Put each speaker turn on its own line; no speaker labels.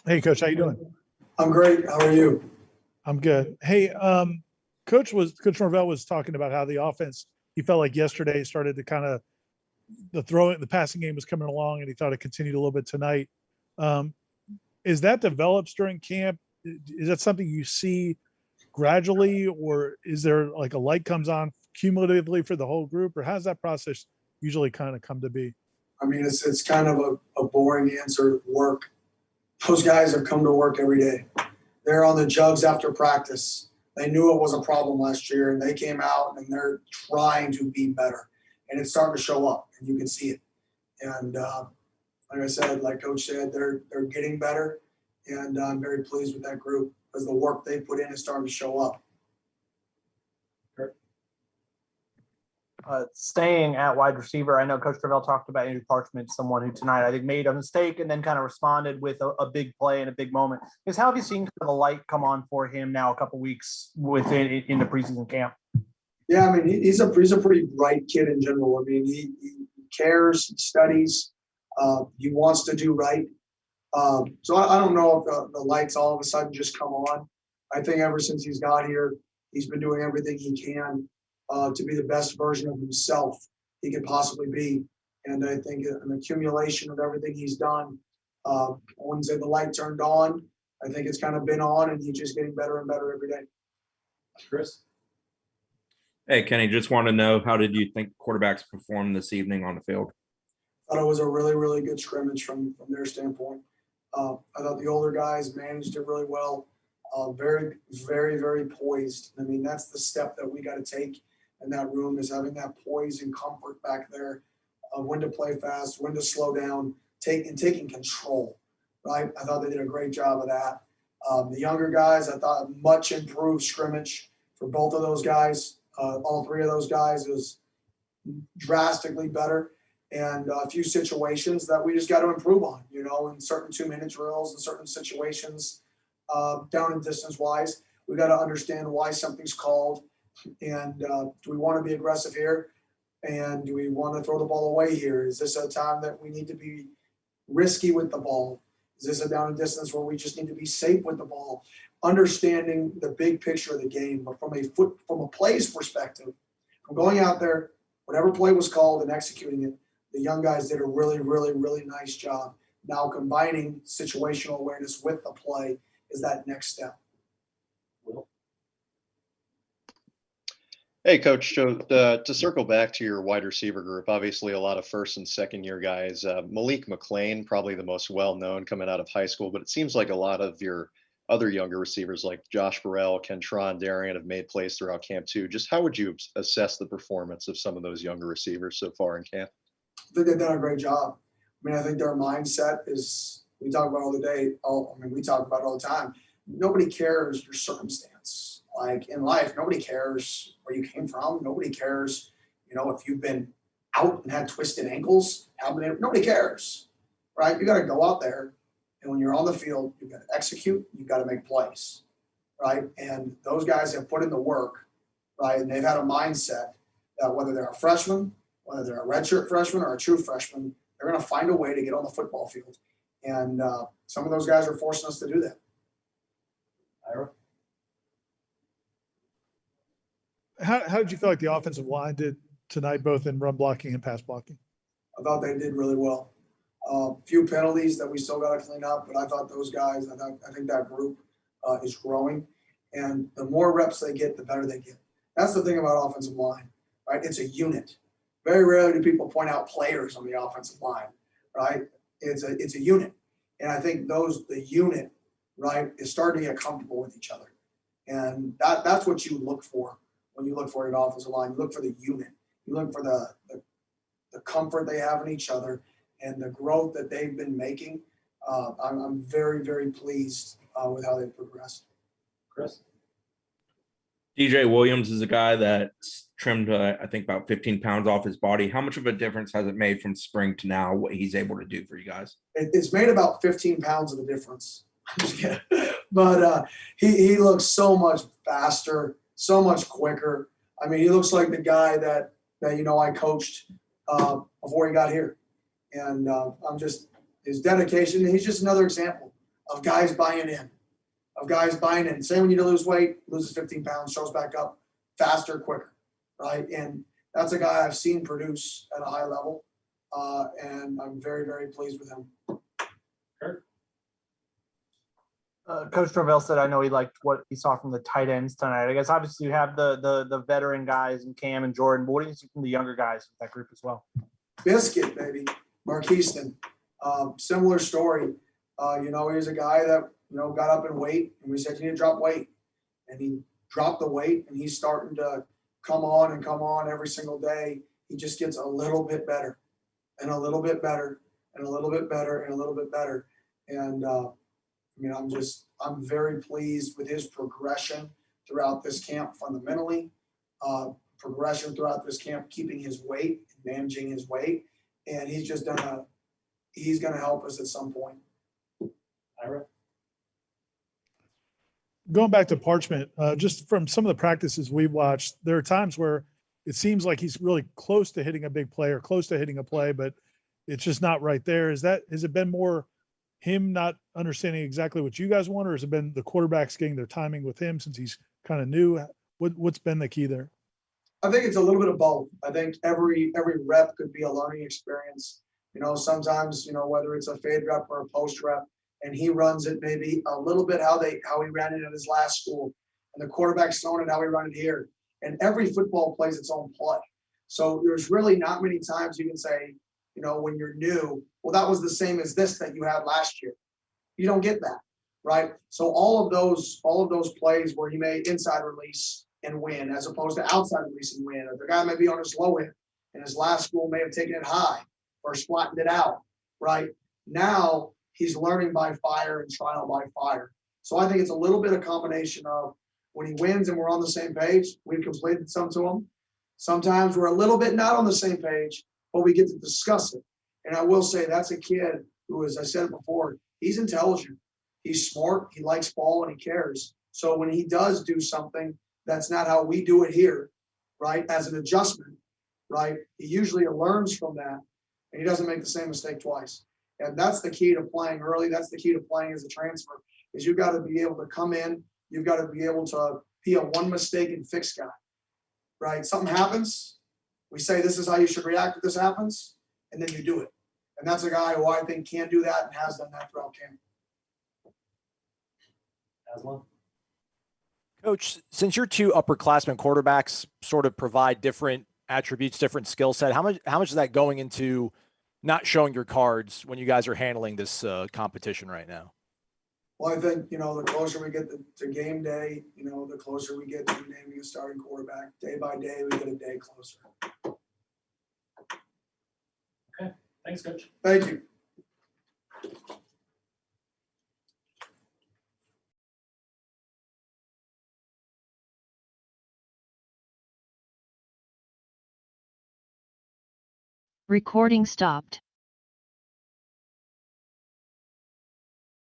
Hey, Coach, how you doing?
I'm great. How are you?
I'm good. Hey, Coach Norvell was talking about how the offense. He felt like yesterday started to kind of the passing game was coming along, and he thought it continued a little bit tonight. Um, is that develops during camp? Is that something you see gradually, or is there like a light comes on cumulatively for the whole group, or how's that process usually kind of come to be?
I mean, it's kind of a boring answer. Work. Those guys have come to work every day. They're on the jugs after practice. They knew it was a problem last year, and they came out and they're trying to be better. And it's starting to show up, and you can see it. And like I said, like Coach said, they're getting better, and I'm very pleased with that group because the work they put in is starting to show up.
Staying at wide receiver, I know Coach Norvell talked about Andrew Parchment, someone who tonight I think made a mistake and then kind of responded with a big play and a big moment. Because how have you seen kind of the light come on for him now a couple weeks within in the preseason camp?
Yeah, I mean, he's a pretty bright kid in general. I mean, he cares, he studies, he wants to do right. So I don't know if the lights all of a sudden just come on. I think ever since he's got here, he's been doing everything he can to be the best version of himself he could possibly be. And I think an accumulation of everything he's done, I wouldn't say the light turned on. I think it's kind of been on, and he's just getting better and better every day.
Chris?
Hey, Kenny, just want to know, how did you think quarterbacks performed this evening on the field?
I thought it was a really, really good scrimmage from their standpoint. I thought the older guys managed it really well. Very, very, very poised. I mean, that's the step that we got to take in that room, is having that poise and comfort back there of when to play fast, when to slow down, taking control, right? I thought they did a great job of that. The younger guys, I thought much improved scrimmage for both of those guys. All three of those guys is drastically better. And a few situations that we just got to improve on, in certain 2-minute drills, in certain situations, down and distance wise. We got to understand why something's called. And do we want to be aggressive here? And do we want to throw the ball away here? Is this a time that we need to be risky with the ball? Is this a down and distance where we just need to be safe with the ball? Understanding the big picture of the game, but from a plays perspective, from going out there, whatever play was called and executing it, the young guys did a really, really, really nice job. Now combining situational awareness with the play is that next step.
Hey, Coach. So to circle back to your wide receiver group, obviously a lot of first and second year guys. Malik McLean, probably the most well-known coming out of high school, but it seems like a lot of your other younger receivers like Josh Burrell, Kentron Darian have made plays throughout camp too. Just how would you assess the performance of some of those younger receivers so far in camp?
I think they've done a great job. I mean, I think their mindset is, we talk about we talk about it all the time. Nobody cares your circumstance. Like in life, nobody cares where you came from. Nobody cares, if you've been out and had twisted ankles. Nobody cares, right? You got to go out there, and when you're on the field, you've got to execute. You've got to make plays, right? And those guys have put in the work, right? And they've had a mindset that whether they're a freshman, whether they're a redshirt freshman or a true freshman, they're going to find a way to get on the football field. And some of those guys are forcing us to do that.
Ira?
How did you feel like the offensive line did tonight, both in run blocking and pass blocking?
I thought they did really well. Few penalties that we still got to clean up, but I thought those guys, I think that group is growing. And the more reps they get, the better they get. That's the thing about offensive line, right? It's a unit. Very rarely do people point out players on the offensive line, right? It's a unit. And I think the unit, right, is starting to get comfortable with each other. And that's what you look for when you look for an offensive line. You look for the unit. You look for the comfort they have in each other and the growth that they've been making. I'm very, very pleased with how they've progressed.
Chris?
DJ Williams is a guy that's trimmed, I think, about 15 pounds off his body. How much of a difference has it made from spring to now, what he's able to do for you guys?
It's made about 15 pounds of a difference. I'm just kidding. But he looks so much faster, so much quicker. I mean, he looks like the guy that I coached before he got here. And his dedication, he's just another example of guys buying in. Say when you lose weight, loses 15 pounds, shows back up faster, quicker, right? And that's a guy I've seen produce at a high level, and I'm very, very pleased with him.
Kurt?
Coach Norvell said, I know he liked what he saw from the tight ends tonight. I guess obviously you have the veteran guys and Cam and Jordan. But what do you see from the younger guys with that group as well?
Biscuit, baby, Marquiston, similar story. He was a guy that got up in weight, and we said you need to drop weight, and he dropped the weight, and he's starting to come on every single day. He just gets a little bit better, and a little bit better, and a little bit better, and a little bit better, and I'm very pleased with his progression throughout this camp fundamentally, progression throughout this camp, keeping his weight, managing his weight, and he's going to help us at some point.
Ira?
Going back to Parchment, just from some of the practices we've watched, there are times where it seems like he's really close to hitting a big play or close to hitting a play, but it's just not right there. Has it been more him not understanding exactly what you guys want, or has it been the quarterbacks getting their timing with him since he's kind of new? What's been the key there?
I think it's a little bit of both. I think every rep could be a learning experience. Sometimes, whether it's a fade rep or a post rep, and he runs it maybe a little bit how he ran it at his last school, and the quarterback's throwing it how he run it here. And every football plays its own play. So there's really not many times you can say, when you're new, well, that was the same as this that you had last year. You don't get that, right? So all of those plays where he made inside release and win, as opposed to outside release and win, or the guy may be on his low end, and his last school may have taken it high or splatted it out, right? Now he's learning by fire and trial by fire. So I think it's a little bit of combination of when he wins and we're on the same page, we've completed some to him. Sometimes we're a little bit not on the same page, but we get to discuss it. And I will say that's a kid who, as I said before, he's intelligent. He's smart. He likes ball and he cares. So when he does do something that's not how we do it here, right, as an adjustment, right, he usually learns from that and he doesn't make the same mistake twice. And that's the key to playing early. That's the key to playing as a transfer, is you've got to be able to come in. You've got to be able to be a one mistake and fix guy, right? Something happens. We say, this is how you should react if this happens. And then you do it. And that's a guy who I think can do that and has done that throughout camp.
Aslan?
Coach, since your two upperclassmen quarterbacks sort of provide different attributes, different skill set, how much is that going into not showing your cards when you guys are handling this competition right now?
Well, I think, the closer we get to game day, the closer we get to naming a starting quarterback. Day by day, we get a day closer.
Okay, thanks, Coach.
Thank you.
Recording stopped.